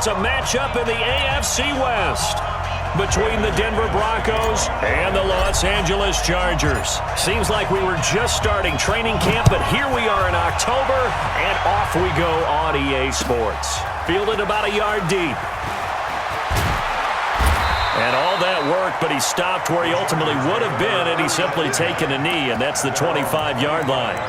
is a matchup in the AFC West between the Denver Broncos and the Los Angeles Chargers. Seems like we were just starting training camp, but here we are in October, and off we go on EA Sports. Fielded about a yard deep. And all that work, but he stopped where he ultimately would have been had he simply taken a knee, and that's the 25-yard line.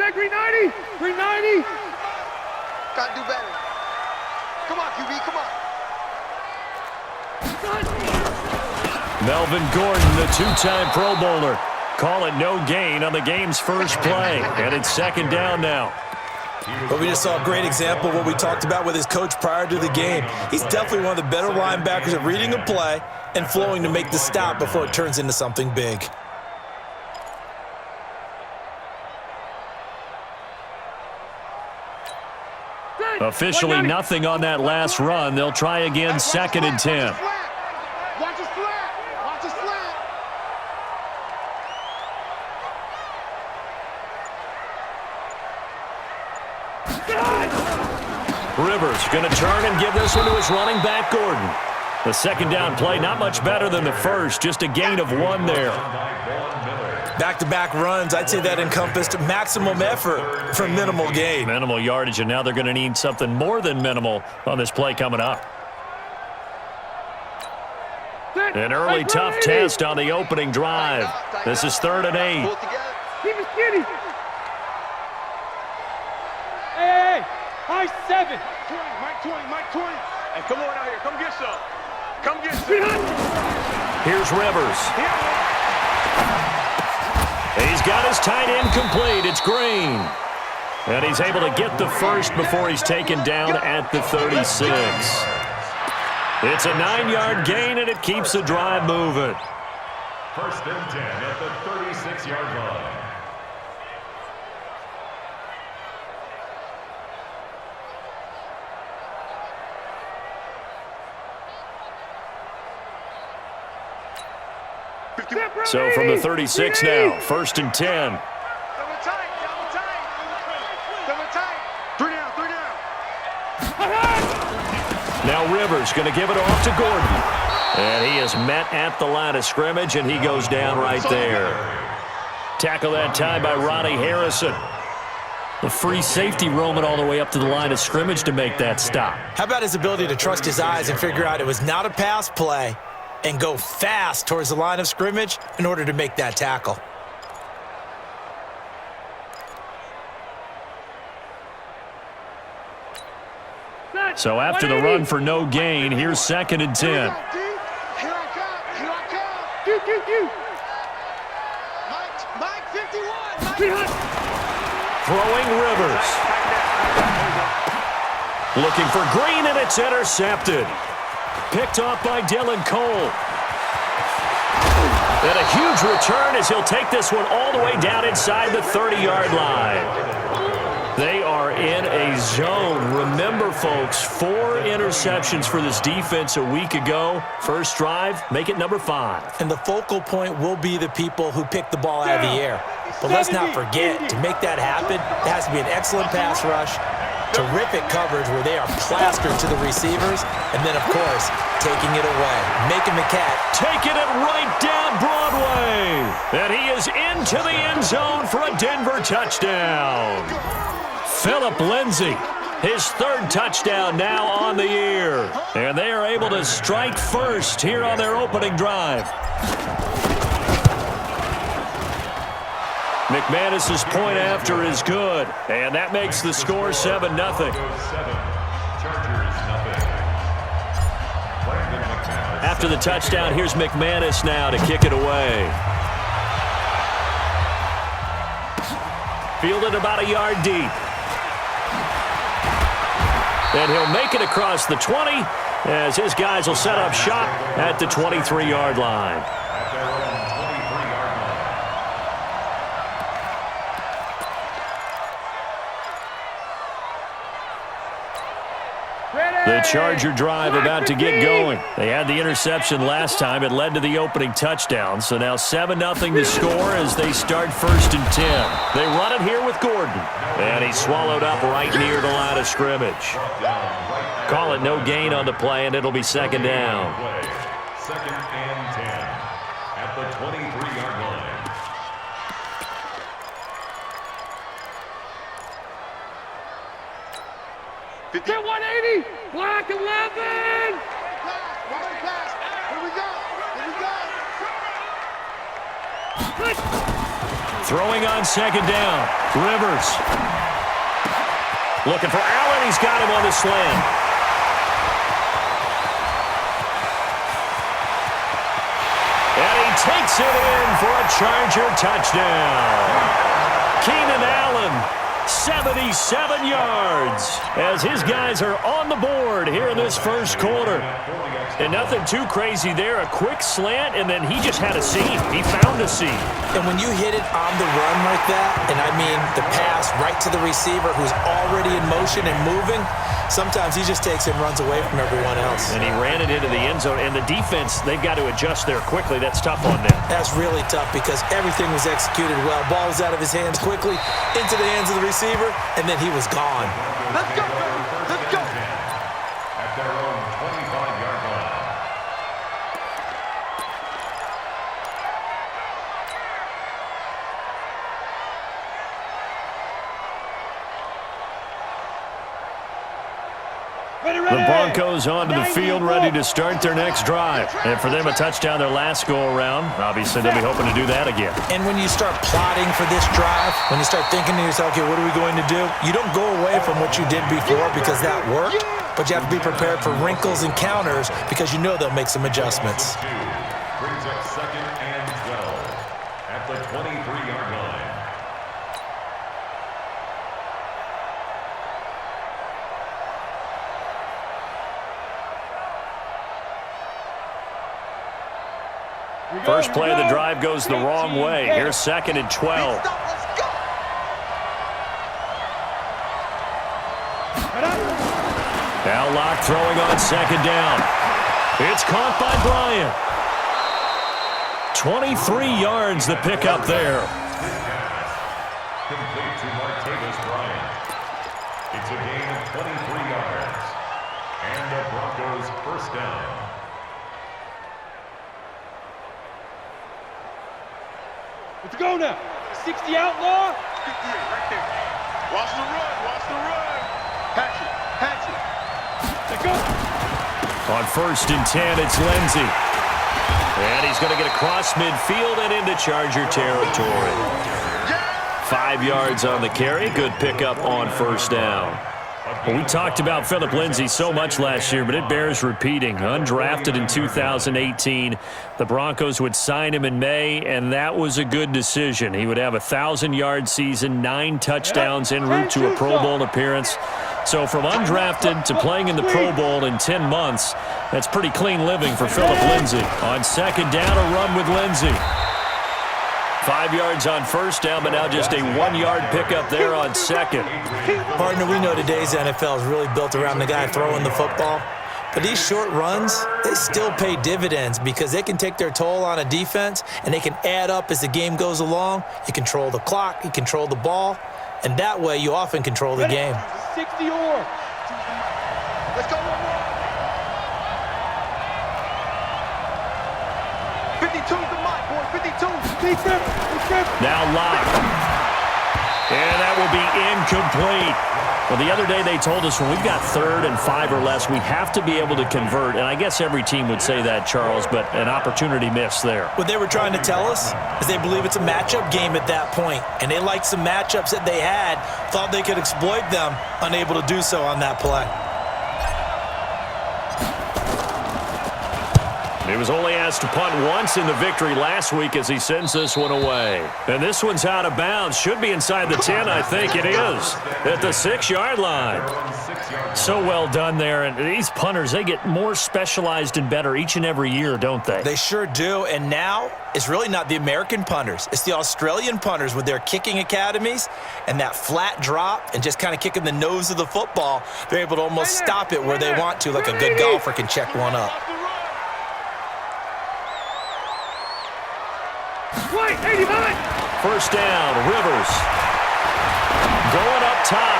Take 390! 390! Gotta do better. Come on, QB, come on. Melvin Gordon, the two-time Pro Bowler. Call it no gain on the game's first play, and it's second down now. But we just saw a great example of what we talked about with his coach prior to the game. He's definitely one of the better linebackers at reading a play and flowing to make the stop before it turns into something big. Officially nothing on that last run. They'll try again, second and 10. Watch his flat. Watch his flat. Rivers going to turn and give this one to his running back, Gordon. The second down play, not much better than the first, just a gain of 1 there. Back-to-back runs, I'd say that encompassed maximum effort for minimal gain. Minimal yardage, and now they're going to need something more than minimal on this play coming up. An early tough test on the opening drive. This is 3rd and 8. Keep it skinny. Hey, high 7. 20, Mike 20. Hey, come on out here. Come get some. Come get some. Here's Rivers. He's got his tight end complete. It's Green. And he's able to get the first before he's taken down at the 36. It's a 9-yard gain, and it keeps the drive moving. 1st and 10 at the 36-yard line. So from the 36 now, 1st and 10. Double tight. Double tight. 3 down. Now Rivers going to give it off to Gordon. And he is met at the line of scrimmage, and he goes down right there. Tackle that time by Ronnie Harrison. The free safety roaming all the way up to the line of scrimmage to make that stop. How about his ability to trust his eyes and figure out it was not a pass play and go fast towards the line of scrimmage in order to make that tackle. So after the run for no gain, here's 2nd and 10. Here I come. Mike 51. Throwing Rivers. Looking for Green, and it's intercepted. Picked off by Dylan Cole. And a huge return as he'll take this one all the way down inside the 30-yard line. They are in a zone. Remember, folks, 4 interceptions for this defense a week ago. First drive, make it number 5. And the focal point will be the people who pick the ball out of the air. But let's not forget, to make that happen, it has to be an excellent pass rush, terrific coverage where they are plastered to the receivers, and then, of course, taking it away. Making the cat. Taking it right down Broadway. And he is into the end zone for a Denver touchdown. Phillip Lindsay, his 3rd touchdown now on the year. And they are able to strike first here on their opening drive. McManus's point after is good, and that makes the score 7-0. After the touchdown, here's McManus now to kick it away. Fielded about a yard deep. And he'll make it across the 20 as his guys will set up shop at the 23-yard line. The Charger drive about to get going. They had the interception last time. It led to the opening touchdown. So now 7-0 to score as they start 1st and 10. They run it here with Gordon. And he's swallowed up right near the line of scrimmage. Call it no gain on the play, and it'll be 2nd down. 2nd and 10 at the 23-yard line. Get 180. Black 11. Pass. Here we go. Throwing on 2nd down. Rivers. Looking for Allen. He's got him on the slant. And he takes it in for a Charger touchdown. Keenan Allen, 77 yards, as his guys are on the board here in this 1st quarter. And nothing too crazy there. A quick slant, and then he just had a seam. He found a seam. And when you hit it on the run like that, and I mean the pass right to the receiver who's already in motion and moving, sometimes he just takes it and runs away from everyone else. And he ran it into the end zone. And the defense, they've got to adjust there quickly. That's tough on them. That's really tough because everything was executed well. Ball was out of his hands quickly, into the hands of the receiver, and then he was gone. Let's go, baby. Let's go. At their own 25-yard line. The Broncos onto the field, ready to start their next drive. And for them, a touchdown their last go-around. Obviously, they'll be hoping to do that again. And when you start plotting for this drive, when you start thinking to yourself, okay, what are we going to do? You don't go away from what you did before because that worked, but you have to be prepared for wrinkles and counters because you know they'll make some adjustments. Brings up 2nd and 12 at the 23-yard line. First play of the drive goes the wrong way. Here's 2nd and 12. Now Locke throwing on 2nd down. It's caught by Bryant. 23 yards the pickup there. Complete to Martavis Bryant. It's a gain of 23 yards. And the Broncos 1st down. Let's go now. 60 outlaw. 58 right there. Watch the run. Patch it. Let's go. On 1st and 10, it's Lindsey. And he's going to get across midfield and into Charger territory. 5 yards on the carry. Good pickup on 1st down. Well, we talked about Philip Lindsey so much last year, but it bears repeating. Undrafted in 2018, the Broncos would sign him in May, and that was a good decision. He would have a 1,000-yard season, 9 touchdowns en route to a Pro Bowl appearance. So from undrafted to playing in the Pro Bowl in 10 months, that's pretty clean living for Philip Lindsey. On 2nd down, a run with Lindsey. 5 yards on 1st down, but now just a 1-yard pickup there on 2nd. Partner, we know today's NFL is really built around the guy throwing the football. But these short runs, they still pay dividends because they can take their toll on a defense and they can add up as the game goes along. You control the clock, you control the ball, and that way you often control the game. 60 or. Let's go. 52's the mark, boy. 52. Now Locke. And that will be incomplete. Well, the other day they told us when we've got 3rd and 5 or less, we have to be able to convert. And I guess every team would say that, Charles, but an opportunity missed there. What they were trying to tell us is they believe it's a matchup game at that point, and they liked some matchups that they had, thought they could exploit them, unable to do so on that play. He was only asked to punt once in the victory last week as he sends this one away. And this one's out of bounds. Should be inside the 10, I think it is, at the 6-yard line. So well done there. And these punters, they get more specialized and better each and every year, don't they? They sure do. And now it's really not the American punters. It's the Australian punters with their kicking academies and that flat drop and just kind of kicking the nose of the football. They're able to almost stop it where they want to, like a good golfer can check one up. First down, Rivers. Going up top.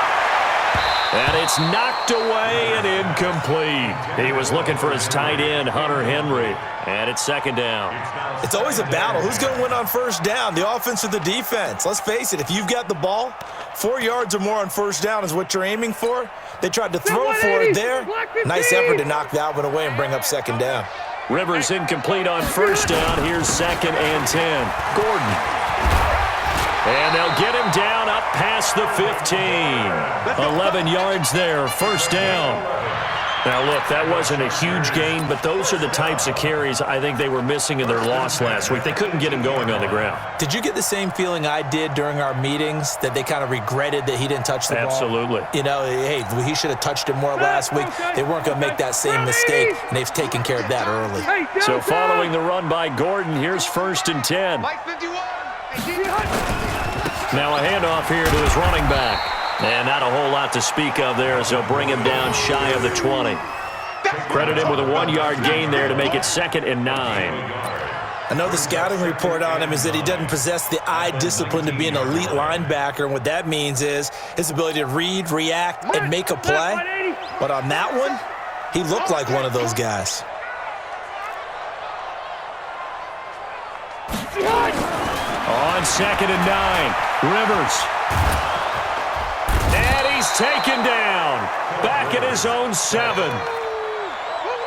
And it's knocked away and incomplete. He was looking for his tight end, Hunter Henry. And it's second down. It's always a battle. Who's going to win on first down, the offense or the defense? Let's face it, if you've got the ball, 4 yards or more on first down is what you're aiming for. They tried to throw for it there. Nice effort to knock that one away and bring up second down. Rivers incomplete on first down. Here's 2nd and 10. Gordon. And they'll get him down up past the 15. 11 yards there, first down. Now, look, that wasn't a huge gain, but those are the types of carries I think they were missing in their loss last week. They couldn't get him going on the ground. Did you get the same feeling I did during our meetings, that they kind of regretted that he didn't touch the ball? Absolutely. You know, hey, he should have touched it more last week. They weren't going to make that same mistake, and they've taken care of that early. So following the run by Gordon, here's 1st and 10. Now a handoff here to his running back. And not a whole lot to speak of there as they'll bring him down shy of the 20. Credit him with a 1-yard gain there to make it 2nd and 9. I know the scouting report on him is that he doesn't possess the eye discipline to be an elite linebacker, and what that means is his ability to read, react, and make a play. But on that one, he looked like one of those guys. On 2nd and 9, Rivers. And he's taken down. Back at his own 7.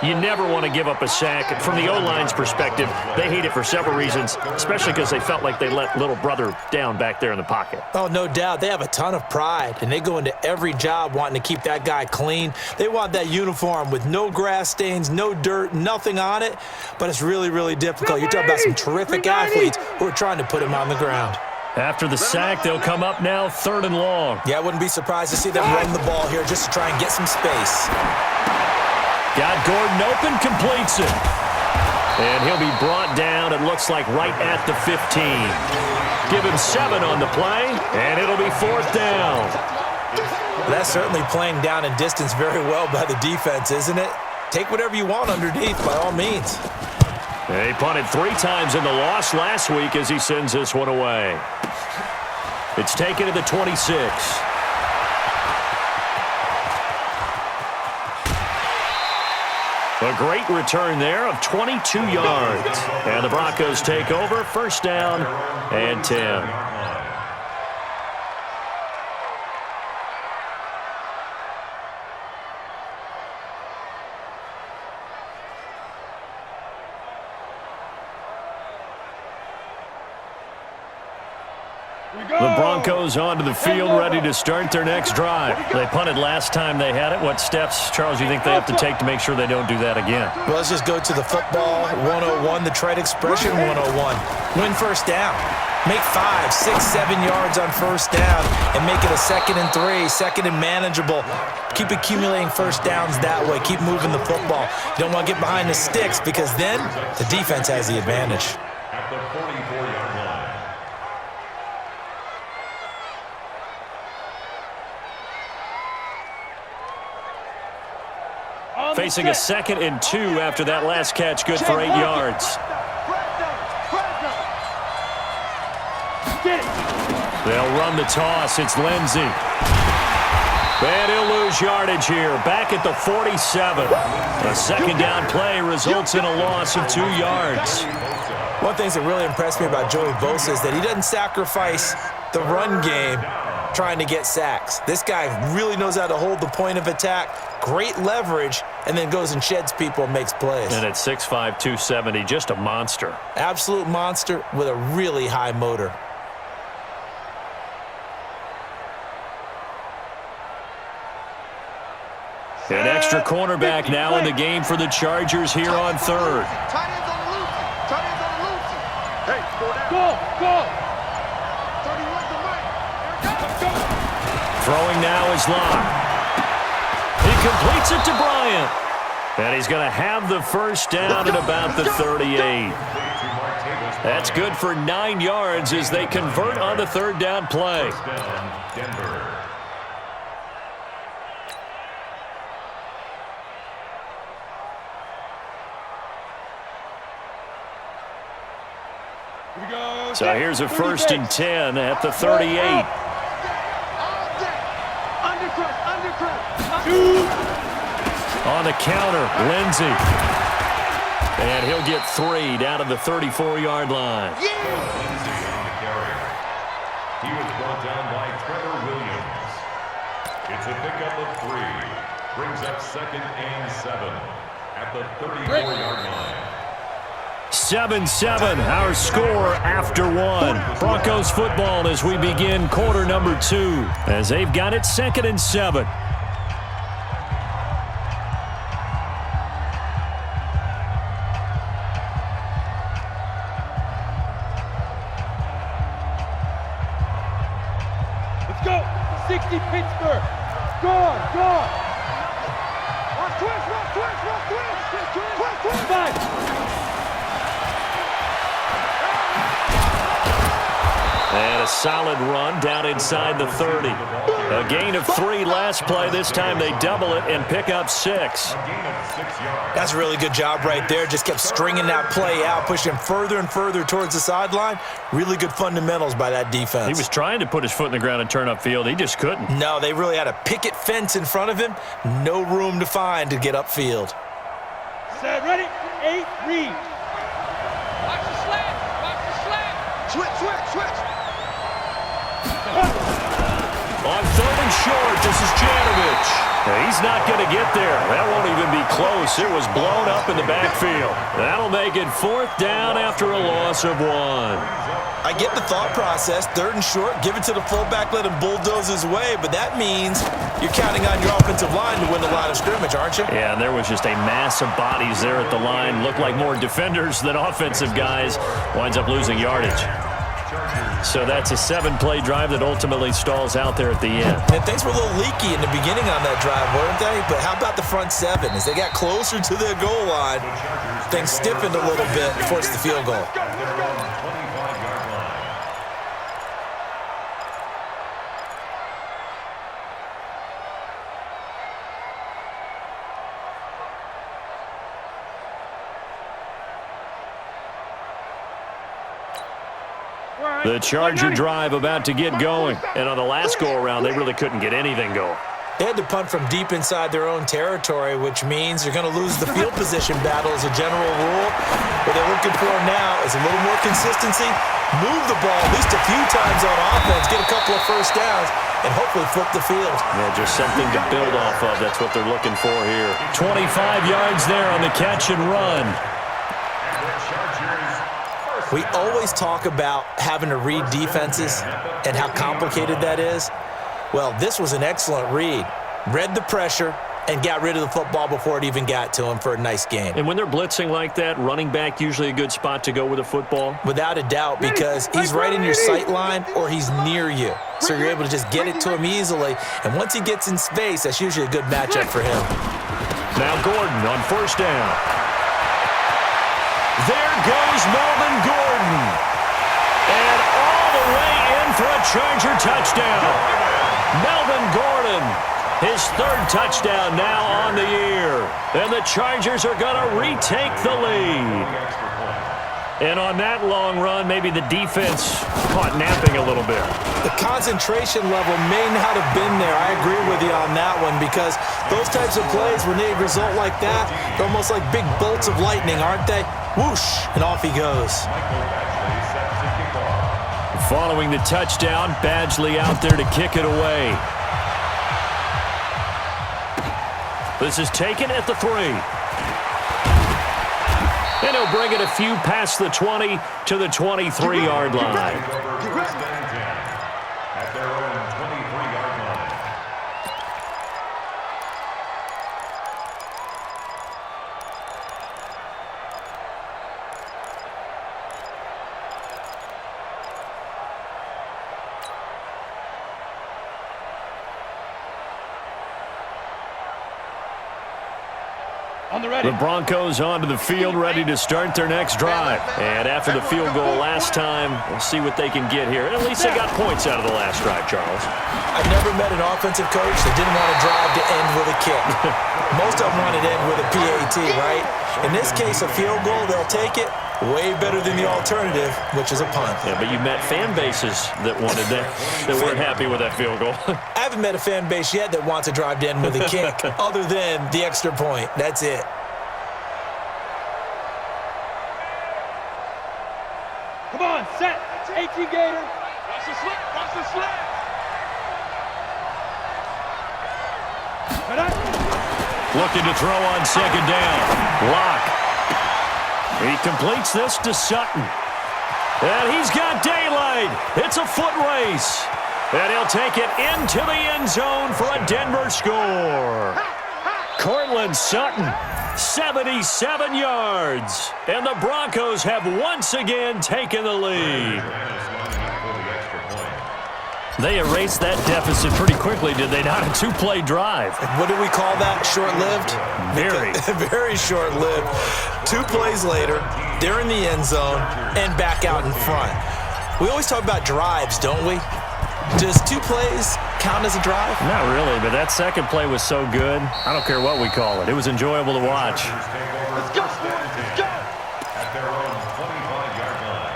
You never want to give up a sack. From the O-line's perspective, they hate it for several reasons, especially because they felt like they let little brother down back there in the pocket. Oh, no doubt. They have a ton of pride, and they go into every job wanting to keep that guy clean. They want that uniform with no grass stains, no dirt, nothing on it, but it's really, really difficult. You're talking about some terrific athletes who are trying to put him on the ground. After the sack, they'll come up now 3rd and long. Yeah, I wouldn't be surprised to see them run the ball here just to try and get some space. Got Gordon open, completes it. And he'll be brought down, it looks like, right at the 15. Give him 7 on the play, and it'll be 4th down. That's certainly playing down in distance very well by the defense, isn't it? Take whatever you want underneath, by all means. He punted 3 times in the loss last week as he sends this one away. It's taken to the 26. A great return there of 22 yards. And the Broncos take over, 1st down and 10. The Broncos onto the field, ready to start their next drive. They punted last time they had it. What steps, Charles, you think they have to take to make sure they don't do that again? Well, let's just go to the football 101, the trade expression 101. Win first down. Make 5, 6, 7 yards on first down and make it a 2nd and 3, 2nd and manageable. Keep accumulating first downs that way. Keep moving the football. You don't want to get behind the sticks because then the defense has the advantage. At the 44-yard line. Facing a 2nd and 2 after that last catch, good for 8 yards. They'll run the toss. It's Lindsey. And he'll lose yardage here. Back at the 47. A 2nd down play results in a loss of 2 yards. One thing that really impressed me about Joey Bosa is that he doesn't sacrifice the run game trying to get sacks. This guy really knows how to hold the point of attack, great leverage, and then goes and sheds people and makes plays. And at 6'5", 270, just a monster. Absolute monster with a really high motor. An extra cornerback now in the game for the Chargers here on third. Tight ends on the loose. Tight ends on the loose. Hey, go down. Go. 31's the mic. Throwing now is Locke. He completes it to Bryant. And he's going to have the first down at about the 38. That's good for 9 yards as they convert on the third down play. First down, Denver. Here we go. So here's a 1st and 10 at the 38. On the counter, Lindsey. And he'll get 3 down to the 34-yard line. Lindsey on the carry. He was brought down by Trevor Williams. It's a pickup of 3. Brings up 2nd and 7 at the 34-yard line. 7-7, our score after 1. Broncos football as we begin quarter number 2, as they've got it 2nd and 7. Let's go. 60 Pittsburgh. Gone. Rock twist. Five. And a solid run down inside the 30. A gain of 3 last play. This time they double it and pick up 6. A gain of 6 yards. That's a really good job right there. Just kept stringing that play out, pushing further and further towards the sideline. Really good fundamentals by that defense. He was trying to put his foot in the ground and turn upfield. He just couldn't. No, they really had a picket fence in front of him. No room to find to get upfield. Set, ready? 8, read. Watch the slant. Switch. On 3rd and short, this is Janovich. He's not going to get there. That won't even be close. It was blown up in the backfield. That'll make it 4th down after a loss of 1. I get the thought process. 3rd and short, give it to the fullback, let him bulldoze his way. But that means you're counting on your offensive line to win the line of scrimmage, aren't you? Yeah, and there was just a mass of bodies there at the line. Looked like more defenders than offensive guys. Winds up losing yardage. So that's a 7-play drive that ultimately stalls out there at the end. And things were a little leaky in the beginning on that drive, weren't they? But how about the front 7? As they got closer to their goal line, things stiffened a little bit and forced the field goal. They're on the 25-yard line. The Charger drive about to get going. And on the last go-around, they really couldn't get anything going. They had to punt from deep inside their own territory, which means you're going to lose the field position battle as a general rule. What they're looking for now is a little more consistency, move the ball at least a few times on offense, get a couple of first downs, and hopefully flip the field. Yeah, just something to build off of. That's what they're looking for here. 25 yards there on the catch and run. We always talk about having to read defenses and how complicated that is. Well, this was an excellent read. Read the pressure and got rid of the football before it even got to him for a nice game. And when they're blitzing like that, running back usually a good spot to go with a football? Without a doubt, because he's right in your sight line or he's near you. So you're able to just get it to him easily. And once he gets in space, that's usually a good matchup for him. Now Gordon on 1st down. There goes Melvin Gordon. And all the way in for a Charger touchdown. Melvin Gordon, his 3rd touchdown now on the year. And the Chargers are going to retake the lead. And on that long run, maybe the defense caught napping a little bit. The concentration level may not have been there. I agree with you on that one because those types of plays, when they result like that, they're almost like big bolts of lightning, aren't they? Whoosh, and off he goes. Following the touchdown, Badgley out there to kick it away. This is taken at the 3. And he'll bring it a few past the 20 to the 23-yard line. At their own 23-yard line. The Broncos onto the field, ready to start their next drive. And after the field goal last time, we'll see what they can get here. And at least they got points out of the last drive, Charles. I've never met an offensive coach that didn't want to drive to end with a kick. Most of them wanted to end with a PAT, right? In this case, a field goal, they'll take it. Way better than the alternative, which is a punt. Yeah, but you met fan bases that wanted that weren't happy with that field goal. I haven't met a fan base yet that wants to drive to end with a kick, other than the extra point. That's it. Come on, set. 18 Gator. Watch the slip. Watch the slip. Looking to throw on second down. Lock. He completes this to Sutton. And he's got daylight. It's a foot race. And he'll take it into the end zone for a Denver score. Cortland Sutton, 77 yards. And the Broncos have once again taken the lead. They erased that deficit pretty quickly, did they not? A two-play drive. What do we call that? Short-lived? Very. Very short-lived. 2 plays later, they're in the end zone and back out in front. We always talk about drives, don't we? Does 2 plays count as a drive? Not really, but that second play was so good. I don't care what we call it. It was enjoyable to watch. Let's go. Let's go. At their own 25-yard line.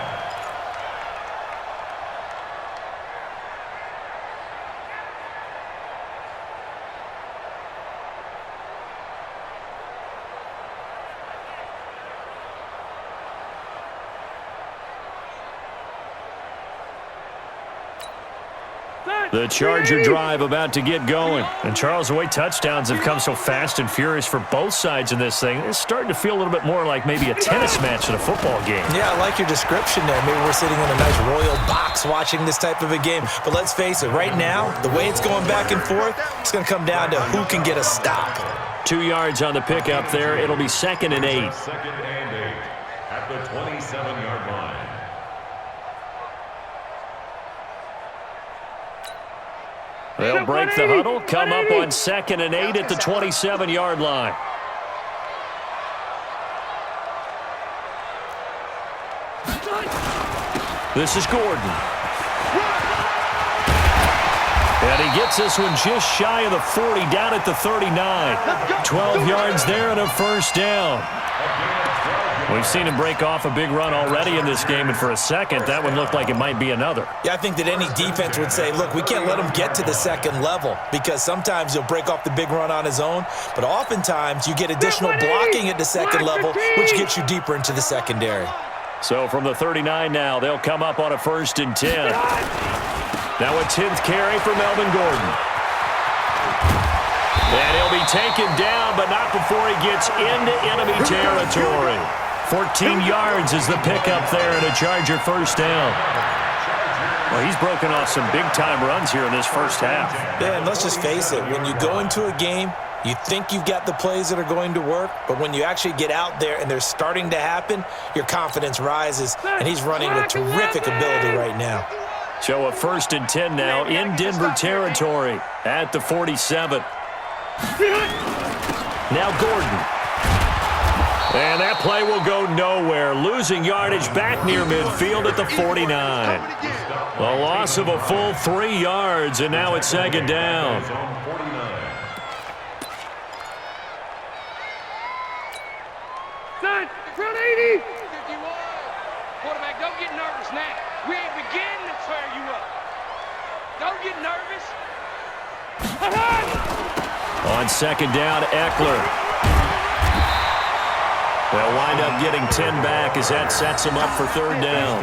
The Charger drive about to get going. And Charles, the way touchdowns have come so fast and furious for both sides in this thing, it's starting to feel a little bit more like maybe a tennis match at a football game. Yeah, I like your description there. Maybe we're sitting in a nice royal box watching this type of a game. But let's face it, right now, the way it's going back and forth, it's going to come down to who can get a stop. 2 yards on the pickup there. It'll be 2nd and 8. 2nd and 8 at the 27-yard line. They'll break the huddle, come up on 2nd and 8 at the 27-yard line. This is Gordon. And he gets this one just shy of the 40, down at the 39. 12 yards there and a first down. We've seen him break off a big run already in this game, and for a second, that one looked like it might be another. Yeah, I think that any defense would say, look, we can't let him get to the second level because sometimes he'll break off the big run on his own, but oftentimes you get additional blocking at the second level, which gets you deeper into the secondary. So from the 39 now, they'll come up on a 1st and 10. Now a 10th carry for Melvin Gordon. And he'll be taken down, but not before he gets into enemy territory. 14 yards is the pickup there and a Charger first down. Well, he's broken off some big-time runs here in this first half. Yeah, and let's just face it. When you go into a game, you think you've got the plays that are going to work, but when you actually get out there and they're starting to happen, your confidence rises, and he's running with terrific ability right now. So a 1st and 10 now in Denver territory at the 47. Now Gordon. And that play will go nowhere, losing yardage back near midfield at the 49. A loss of a full 3 yards, and now it's 2nd down. Front 80. 51. Quarterback, don't get nervous now. We ain't beginning to tear you up. Don't get nervous. On 2nd down, Eckler. They'll wind up getting 10 back as that sets them up for 3rd down.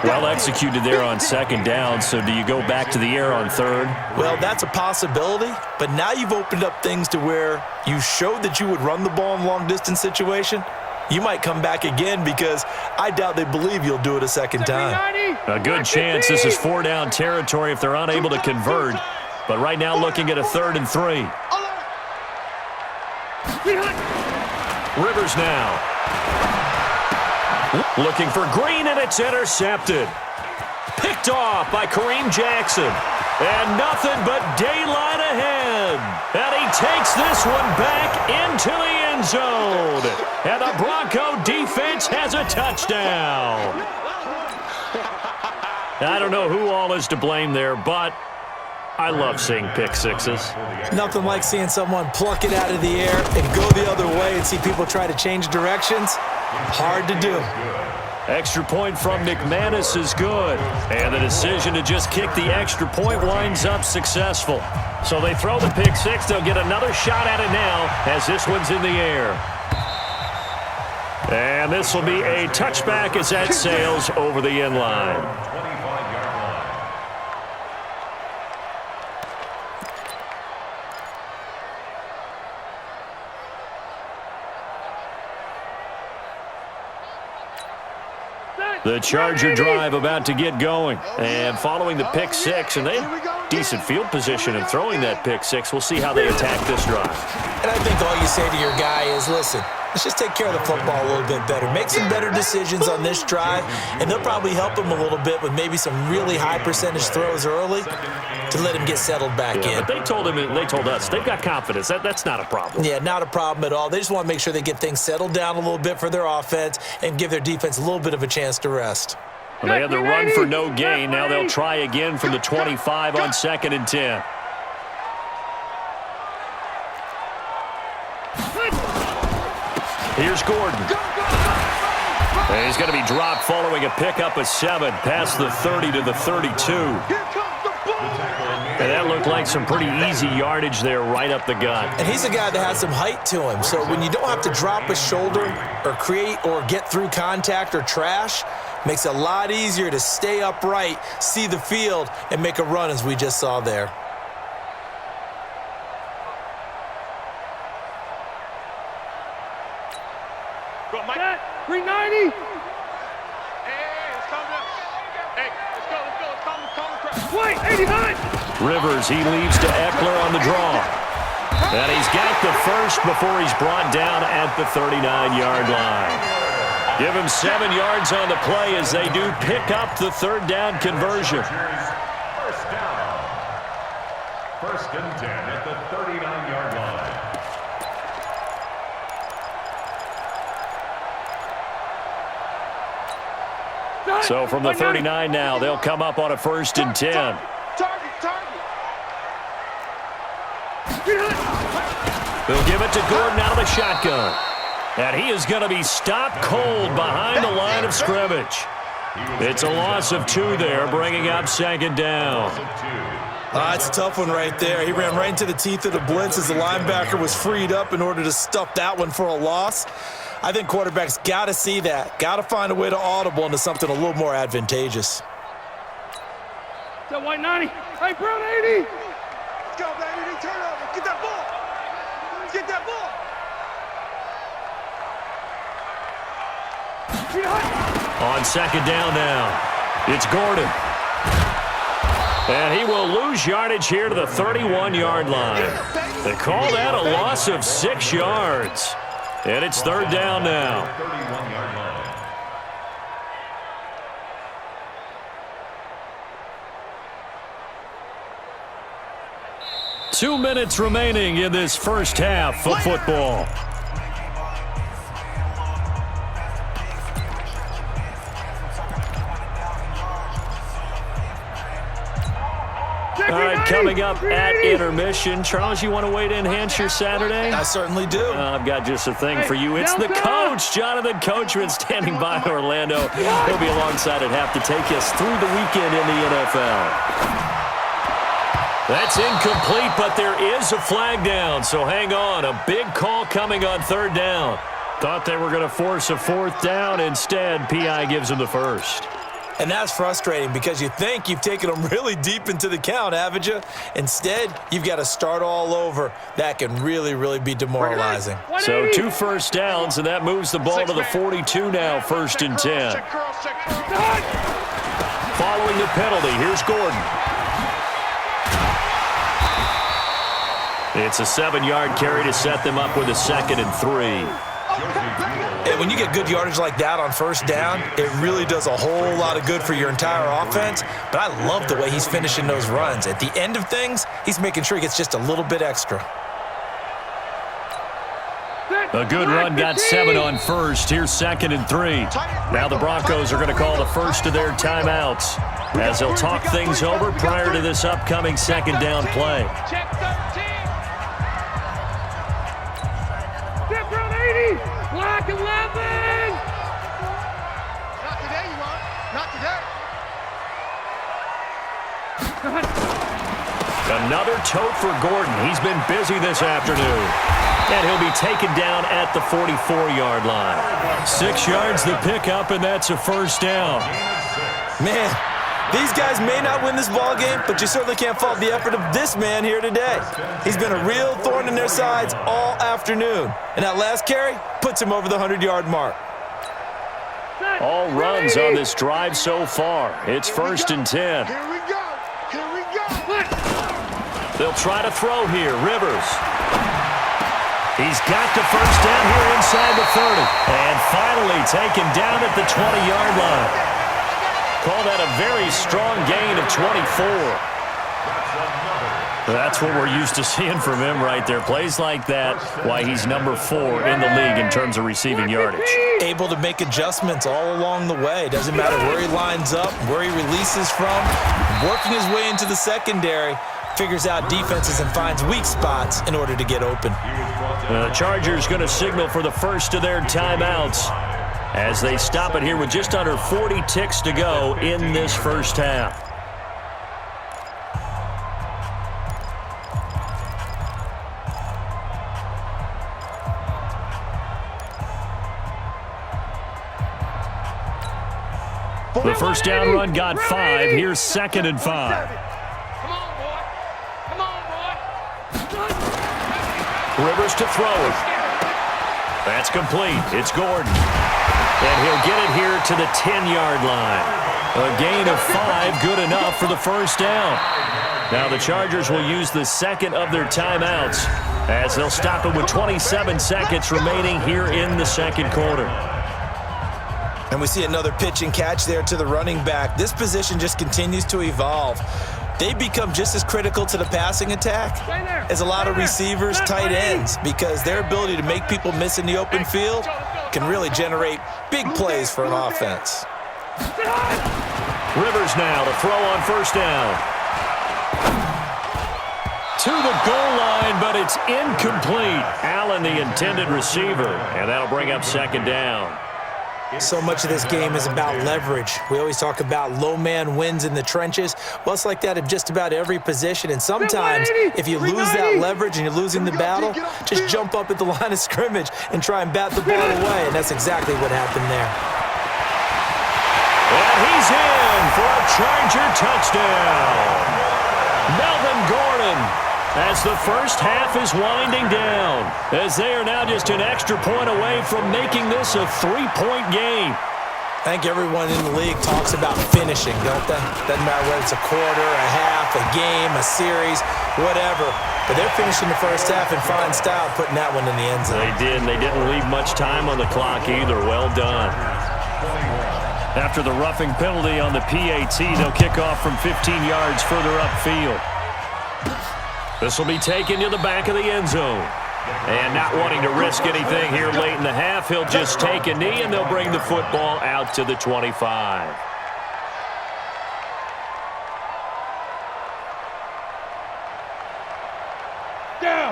Well executed there on 2nd down, so do you go back to the air on 3rd? Well, that's a possibility, but now you've opened up things to where you showed that you would run the ball in long-distance situation. You might come back again because I doubt they believe you'll do it a 2nd time. A good chance this is 4-down territory if they're unable to convert, but right now looking at a 3rd and 3. Rivers now. Looking for Green, and it's intercepted. Picked off by Kareem Jackson. And nothing but daylight ahead. And he takes this one back into the end zone. And the Bronco defense has a touchdown. I don't know who all is to blame there, but I love seeing pick sixes. Nothing like seeing someone pluck it out of the air and go the other way and see people try to change directions. Hard to do. Extra point from McManus is good. And the decision to just kick the extra point winds up successful. So they throw the pick six. They'll get another shot at it now as this one's in the air. And this will be a touchback as that sails over the end line. 25-yard line. The Charger drive about to get going. And following the pick six, and they have decent field position in throwing that pick six. We'll see how they attack this drive. And I think all you say to your guy is, listen, let's just take care of the football a little bit better. Make some better decisions on this drive, and they'll probably help him a little bit with maybe some really high percentage throws early to let him get settled back in. But they told him, and they told us, they've got confidence. That's not a problem. Yeah, not a problem at all. They just want to make sure they get things settled down a little bit for their offense and give their defense a little bit of a chance to rest. Well, they had the run for no gain. Now they'll try again from the 25 on 2nd and 10. Here's Gordon. And he's going to be dropped following a pickup of 7 past the 30 to the 32. And that looked like some pretty easy yardage there right up the gut. And he's a guy that has some height to him. So when you don't have to drop a shoulder or create or get through contact or trash, makes it a lot easier to stay upright, see the field, and make a run as we just saw there. Go, Mike. 390. Hey, let's calm down. Hey, let's go. Let's calm the crowd. Wait, 89. Rivers, he leaves to Eckler on the draw. And he's got the first before he's brought down at the 39-yard line. Give him 7 yards on the play as they do pick up the 3rd down conversion. First down. 1st and 10 at the 39-yard line. So from the 39 now, they'll come up on a 1st and 10. Target. They'll give it to Gordon out of the shotgun. And he is going to be stopped cold behind the line of scrimmage. It's a loss of 2 there, bringing up 2nd down. It's a tough one right there. He ran right into the teeth of the blitz as the linebacker was freed up in order to stuff that one for a loss. I think quarterbacks got to see that. Got to find a way to audible into something a little more advantageous. That white 90. Hey, Brown 80. Let's go, baby. Turn over. Get that ball. Get that ball. On 2nd down now, it's Gordon. And he will lose yardage here to the 31-yard line. They call that a loss of 6 yards. And it's 3rd down now. 31-yard line. 2 minutes remaining in this first half of football. All right, coming up at intermission. Charles, you want to wait to enhance your Saturday? I certainly do. I've got just a thing for you. It's the coach, Jonathan Coachman, standing by in Orlando. He'll be alongside at half to take us through the weekend in the NFL. That's incomplete, but there is a flag down, so hang on. A big call coming on 3rd down. Thought they were going to force a 4th down. Instead, P.I. gives them the first. And that's frustrating because you think you've taken them really deep into the count, haven't you? Instead, you've got to start all over. That can really, really be demoralizing. So 2 first downs, and that moves the ball to the 42 now, 1st and 10. Following the penalty, here's Gordon. It's a 7-yard carry to set them up with a 2nd and 3. And when you get good yardage like that on first down, it really does a whole lot of good for your entire offense. But I love the way he's finishing those runs. At the end of things, he's making sure he gets just a little bit extra. A good run got 7 on first. Here's 2nd and 3. Now the Broncos are going to call the first of their timeouts as they'll talk things over prior to this upcoming 2nd down play. Check 13. Step run 80. Block 11. Not today, you won't. Not today. Another tote for Gordon. He's been busy this afternoon. And he'll be taken down at the 44-yard line. 6 yards the pickup, and that's a first down. Man, these guys may not win this ball game, but you certainly can't fault the effort of this man here today. He's been a real thorn in their sides all afternoon. And that last carry puts him over the 100-yard mark. All runs on this drive so far. It's 1st and 10. Here we go. Here we go. They'll try to throw here. Rivers. He's got the first down here inside the 30. And finally taken down at the 20-yard line. Call that a very strong gain of 24. That's what we're used to seeing from him right there. Plays like that, why he's number 4 in the league in terms of receiving yardage. Able to make adjustments all along the way. Doesn't matter where he lines up, where he releases from. Working his way into the secondary. Figures out defenses and finds weak spots in order to get open. The Chargers going to signal for the first of their timeouts as they stop it here with just under 40 ticks to go in this first half. The first down run got 5. Here's 2nd and 5. Rivers to throw it. That's complete. It's Gordon. And he'll get it here to the 10-yard line. A gain of 5, good enough for the first down. Now the Chargers will use the second of their timeouts as they'll stop it with 27 seconds remaining here in the second quarter. And we see another pitch and catch there to the running back. This position just continues to evolve. They become just as critical to the passing attack as a lot of receivers, tight ends, because their ability to make people miss in the open field can really generate big plays for an offense. Rivers now to throw on first down. To the goal line, but it's incomplete. Allen, the intended receiver, and that'll bring up 2nd down. So much of this game is about leverage. We always talk about low man wins in the trenches. Well, it's like that in just about every position. And sometimes, if you lose that leverage and you're losing the battle, just jump up at the line of scrimmage and try and bat the ball away. And that's exactly what happened there. And he's in for a Charger touchdown. Melvin Gordon, as the first half is winding down, as they are now just an extra point away from making this a 3-point game. I think everyone in the league talks about finishing, don't they? Doesn't matter whether it's a quarter, a half, a game, a series, whatever. But they're finishing the first half in fine style, putting that one in the end zone. They did, and they didn't leave much time on the clock either. Well done. After the roughing penalty on the PAT, they'll kick off from 15 yards further upfield. This will be taken to the back of the end zone. And not wanting to risk anything here late in the half, he'll just take a knee, and they'll bring the football out to the 25.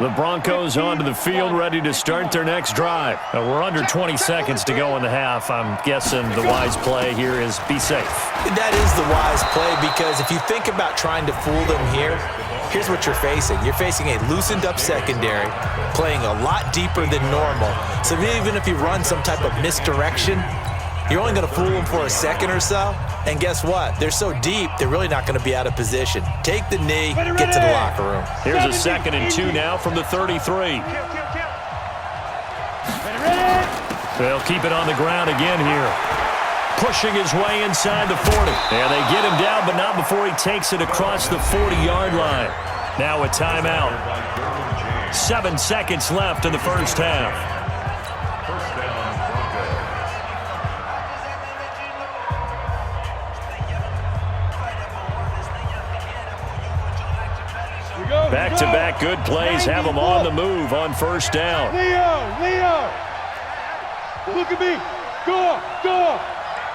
The Broncos onto the field, ready to start their next drive. We're under 20 seconds to go in the half. I'm guessing the wise play here is be safe. That is the wise play, because if you think about trying to fool them here, here's what you're facing. You're facing a loosened-up secondary, playing a lot deeper than normal. So even if you run some type of misdirection, you're only going to fool them for a second or so. And guess what? They're so deep, they're really not going to be out of position. Take the knee, get to the locker room. Here's a 2nd and 2 now from the 33. They'll keep it on the ground again here. Pushing his way inside the 40. And they get him down, but not before he takes it across the 40-yard line. Now a timeout. 7 seconds left in the first half. But good plays have them on the move on first down. Leo! Look at me! Go!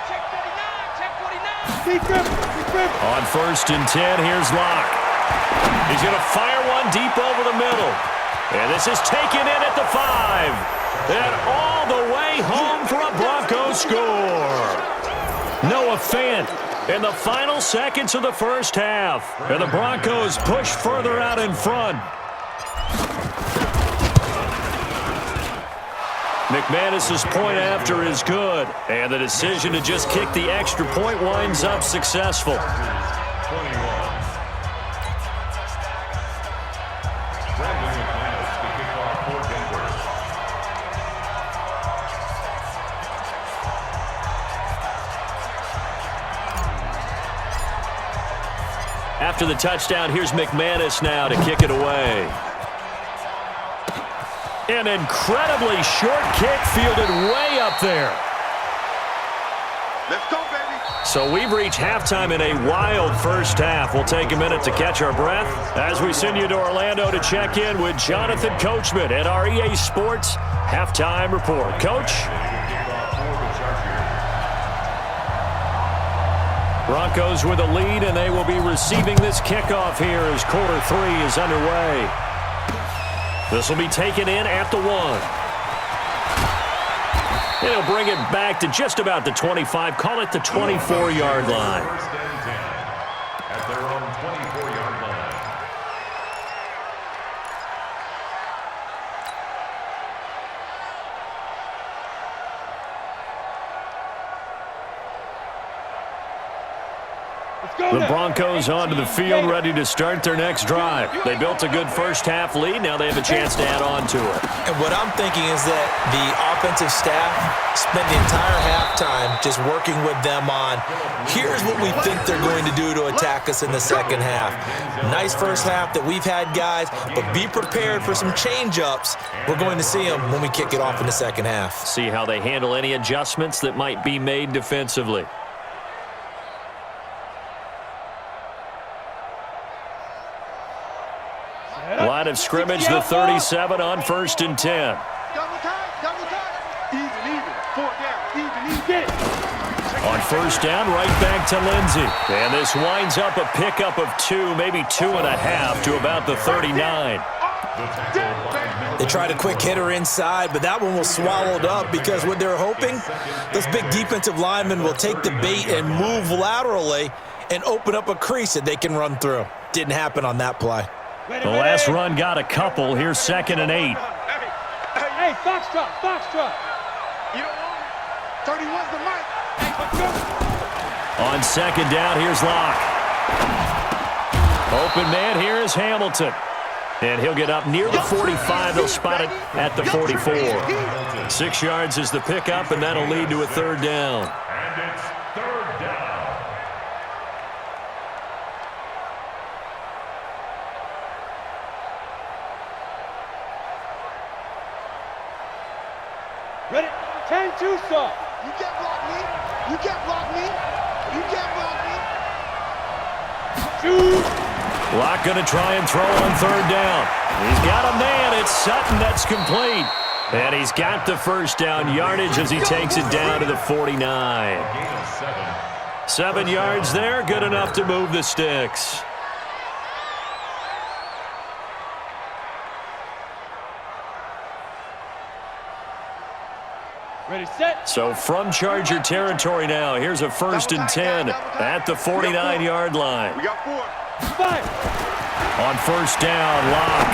Check 49, check 49. On first and 10, here's Locke. He's going to fire one deep over the middle. And this is taken in at the 5. And all the way home for a Broncos score. Noah Fant in the final seconds of the first half. And the Broncos push further out in front. McManus's point after is good. And the decision to just kick the extra point winds up successful. 21. Brandon McManus to kick off for Denver. After the touchdown, here's McManus now to kick it away. An incredibly short kick fielded way up there. Let's go, baby. So we've reached halftime in a wild first half. We'll take a minute to catch our breath as we send you to Orlando to check in with Jonathan Coachman at our EA Sports Halftime Report. Coach? Broncos with a lead, and they will be receiving this kickoff here as quarter 3 is underway. This will be taken in at the 1. He'll bring it back to just about the 25, call it the 24-yard line. First and 10 at their own 24-yard line. The Broncos onto the field, ready to start their next drive. They built a good first-half lead. Now they have a chance to add on to it. And what I'm thinking is that the offensive staff spent the entire halftime just working with them on, here's what we think they're going to do to attack us in the second half. Nice first half that we've had, guys, but be prepared for some change-ups. We're going to see them when we kick it off in the second half. See how they handle any adjustments that might be made defensively. Line of scrimmage, the 37 on first and 10. Double time. Even. 4 down. Even. On first down, right back to Lindsey. And this winds up a pickup of 2, maybe 2.5 to about the 39. They tried a quick hitter inside, but that one was swallowed up because what they're hoping, those big defensive linemen will take the bait and move laterally and open up a crease that they can run through. Didn't happen on that play. The last run got a couple. Here's 2nd and 8. Hey, Foxtrot. You don't want it. 31's the mic. Hey, let's go. On 2nd down, here's Locke. Open man, here is Hamilton. And he'll get up near the 45. They'll spot it at the 44. 6 yards is the pickup, and that'll lead to a 3rd down. And it's 3rd down. Ready? 10-2 stop. You can't block me. You can't block me. You can't block me. Shoot. Locke going to try and throw on 3rd down. He's got a man. It's Sutton that's complete. And he's got the first down yardage as he takes it down to the 49. Gain of 7. 7 yards there, good enough to move the sticks. Ready, set. So from Charger territory now, here's a 1st and 10 at the 49-yard line. We got 4. 5. On first down, Locke.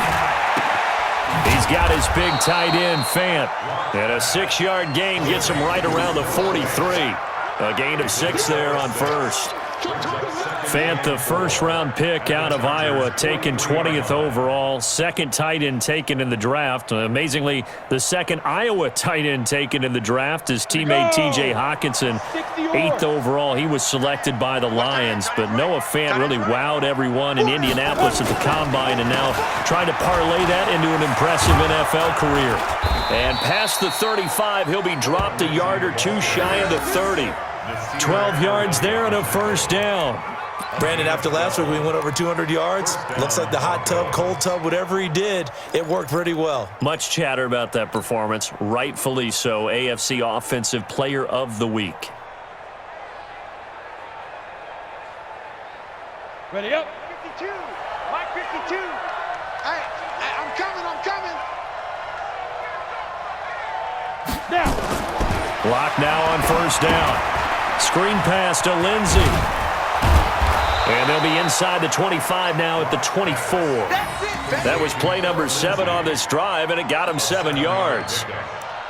He's got his big tight end, Fant. And a 6-yard gain gets him right around the 43. A gain of 6 there on first. Fant, the first-round pick out of Iowa, taken 20th overall. 2nd tight end taken in the draft. Amazingly, the 2nd Iowa tight end taken in the draft is teammate T.J. Hawkinson. 8th overall, he was selected by the Lions. But Noah Fant really wowed everyone in Indianapolis at the Combine and now trying to parlay that into an impressive NFL career. And past the 35, he'll be dropped a yard or 2 shy of the 30. 12 yards there and a 1st down. Brandon, after last week, we went over 200 yards. Looks like the hot tub, cold tub, whatever he did, it worked pretty well. Much chatter about that performance. Rightfully so. AFC Offensive Player of the Week. Ready up. 52. Mike 52. Hey, I'm coming. Now. Block now on first down. Screen pass to Lindsey. And they'll be inside the 25 now at the 24. That was play number 7 on this drive, and it got him 7 yards.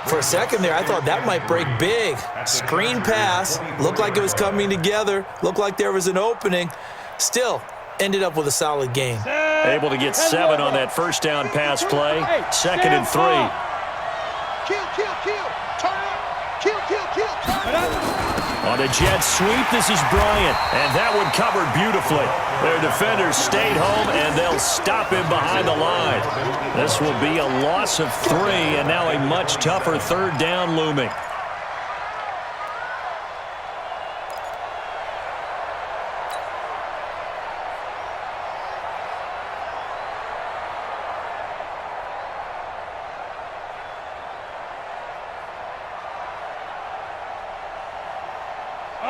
For a second there, I thought that might break big. Screen pass. Looked like it was coming together. Looked like there was an opening. Still, ended up with a solid game. Able to get 7 on that first down pass play. 2nd and 3. Kill. Turn up. Kill. Turn up. On the jet sweep, this is Bryant. And that one covered beautifully. Their defenders stayed home, and they'll stop him behind the line. This will be a loss of 3, and now a much tougher third down looming.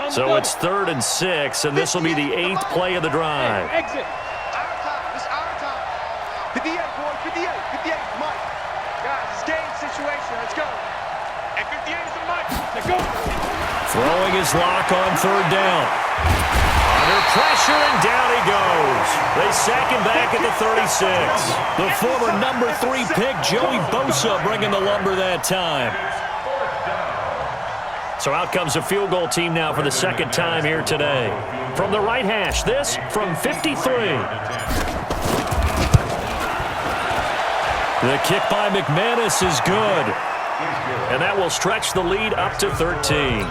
So it's 3rd and 6, and this will be the 8th play of the drive. Exit. Our time. It's our time. 58, boy. 58. Mike. Guys, it's game situation. Let's go. And 58 is a Mike. Let's go. Throwing his lock on 3rd down. Under pressure, and down he goes. They sack him back at the 36. The former number 3 pick, Joey Bosa, bringing the lumber that time. So out comes a field goal team now for the 2nd time here today. From the right hash, this from 53. The kick by McManus is good. And that will stretch the lead up to 13.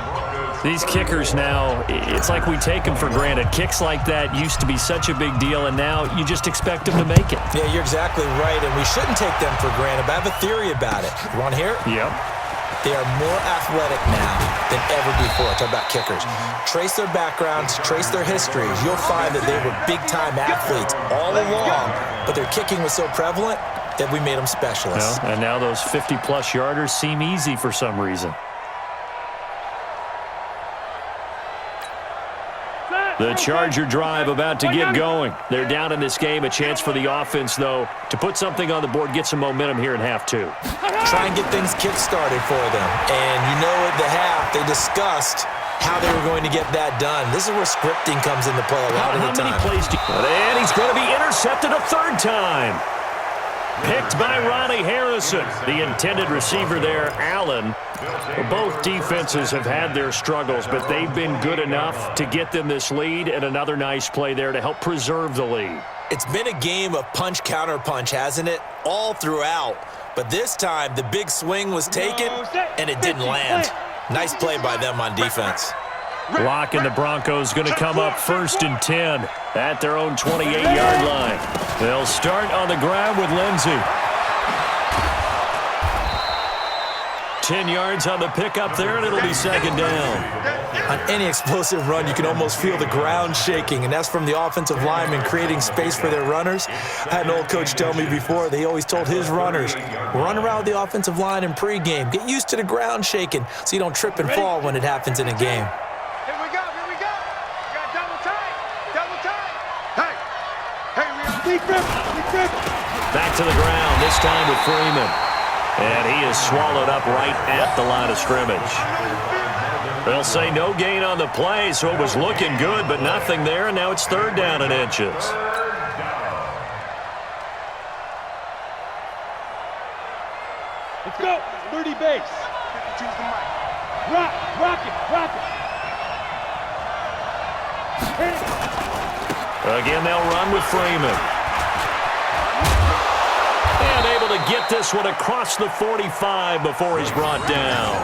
These kickers now, it's like we take them for granted. Kicks like that used to be such a big deal, and now you just expect them to make it. Yeah, you're exactly right, and we shouldn't take them for granted, but I have a theory about it. You want to hear it? Yep. They are more athletic now than ever before. Talk about kickers. Trace their backgrounds, trace their histories. You'll find that they were big-time athletes all along, but their kicking was so prevalent that we made them specialists. And now those 50-plus yarders seem easy for some reason. The Charger drive about to get going. They're down in this game. A chance for the offense, though, to put something on the board, get some momentum here in half 2. Try and get things kick-started for them. And you know at the half, they discussed how they were going to get that done. This is where scripting comes into play a lot of the time. How many plays do you... And he's going to be intercepted a 3rd time. Picked by Ronnie Harrison. The intended receiver there, Allen. Both defenses have had their struggles, but they've been good enough to get them this lead, and another nice play there to help preserve the lead. It's been a game of punch-counter-punch, hasn't it? All throughout. But this time, the big swing was taken, and it didn't land. Nice play by them on defense. Block and the Broncos going to come up 1st and 10 at their own 28-yard line. They'll start on the ground with Lindsey. 10 yards on the pickup there, and it'll be 2nd down. On any explosive run, you can almost feel the ground shaking, and that's from the offensive linemen creating space for their runners. I had an old coach tell me before, they always told his runners, run around with the offensive line in pregame. Get used to the ground shaking so you don't trip and fall when it happens in a game. Here we go. We got double tight. Hey, we are. Back to the ground, this time with Freeman. And he is swallowed up right at the line of scrimmage. They'll say no gain on the play, so it was looking good, but nothing there, and now it's 3rd down and inches. Let's go. 30 base. Rock it. Again, they'll run with Freeman. And able to get this one across the 45 before he's brought down.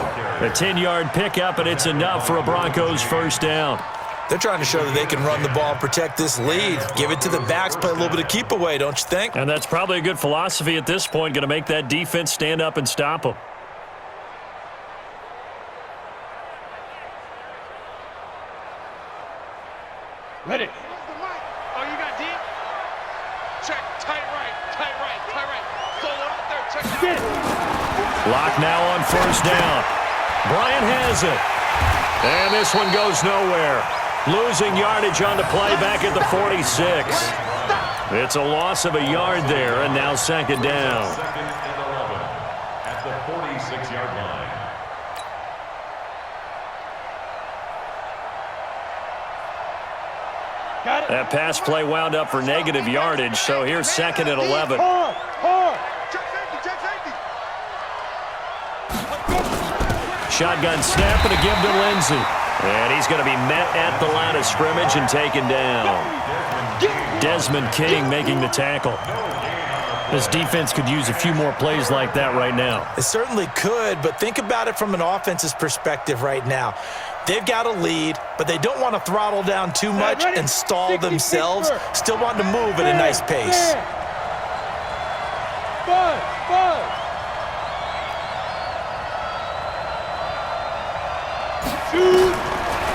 A 10-yard pickup, and it's enough for a Broncos 1st down. They're trying to show that they can run the ball, protect this lead, give it to the backs, play a little bit of keep away, don't you think? And that's probably a good philosophy at this point, going to make that defense stand up and stop them. Ready. Clock now on first down. Bryant has it. And this one goes nowhere. Losing yardage on the play back at the 46. It's a loss of a yard there, and now second down. Second and 11 at the 46-yard line. Got it. That pass play wound up for negative yardage, so here's second and 11. Hard, hard. Check safety, check safety. Shotgun snap and a give to Lindsey. And he's going to be met at the line of scrimmage and taken down. Desmond King making the tackle. This defense could use a few more plays like that right now. It certainly could, but think about it from an offense's perspective right now. They've got a lead, but they don't want to throttle down too much and stall themselves. Still want to move at a nice pace. Five.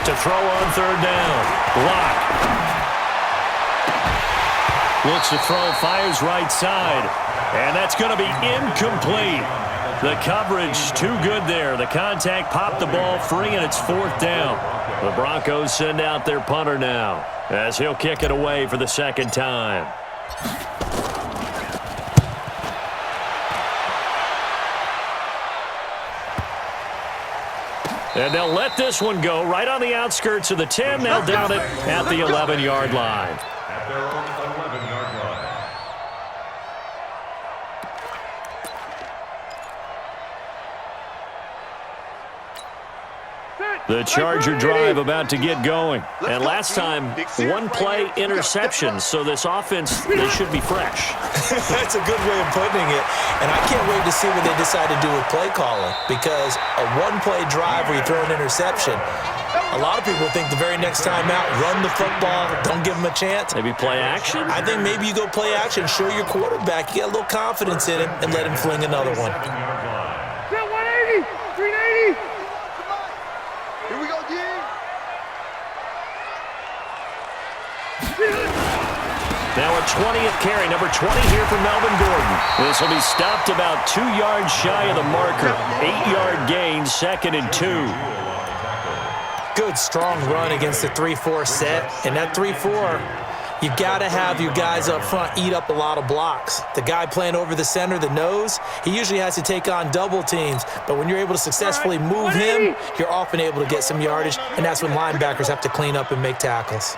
To throw on third down. Block. Looks to throw, fires right side. And that's going to be incomplete. The coverage too good there. The contact popped the ball free, and it's fourth down. The Broncos send out their punter now as he'll kick it away for the second time. And they'll let this one go right on the outskirts of the 10. They'll down it at the 11-yard line. At their own 11-yard line. The Charger drive about to get going. And last time, one-play interception, so this offense, they should be fresh. That's a good way of putting it. And I can't wait to see what they decide to do with play calling, because a one-play drive where you throw an interception, a lot of people think the very next time out, run the football, don't give them a chance. Maybe play action? I think maybe you go play action, show your quarterback, you get a little confidence in him, and let him fling another one. 180, 380. Here we go, D. Now a 20th carry, number 20 here for Melvin Gordon. This will be stopped about 2 yards shy of the marker. 8-yard gain, second and 2. Good, strong run against the 3-4 set. And that 3-4, you've got to have your guys up front eat up a lot of blocks. The guy playing over the center, the nose, he usually has to take on double teams. But when you're able to successfully move him, you're often able to get some yardage, and that's when linebackers have to clean up and make tackles.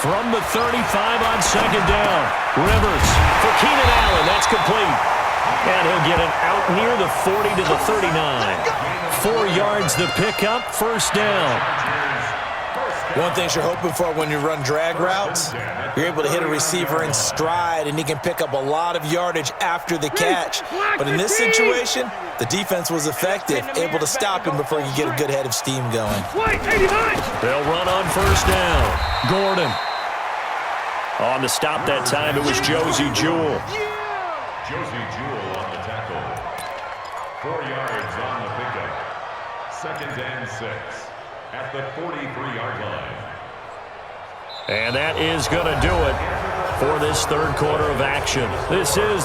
From the 35 on second down. Rivers for Keenan Allen. That's complete. And he'll get it out near the 40 to the 39. 4 yards the pickup, first down. One thing you're hoping for when you run drag routes, you're able to hit a receiver in stride, and he can pick up a lot of yardage after the catch. But in this situation, the defense was effective, able to stop him before you get a good head of steam going. They'll run on first down. Gordon. On the stop that time, it was Josie Jewell. Josie Jewell on the tackle. 4 yards on the pickup. Second and 6 at the 43-yard line. And that is going to do it for this third quarter of action. This is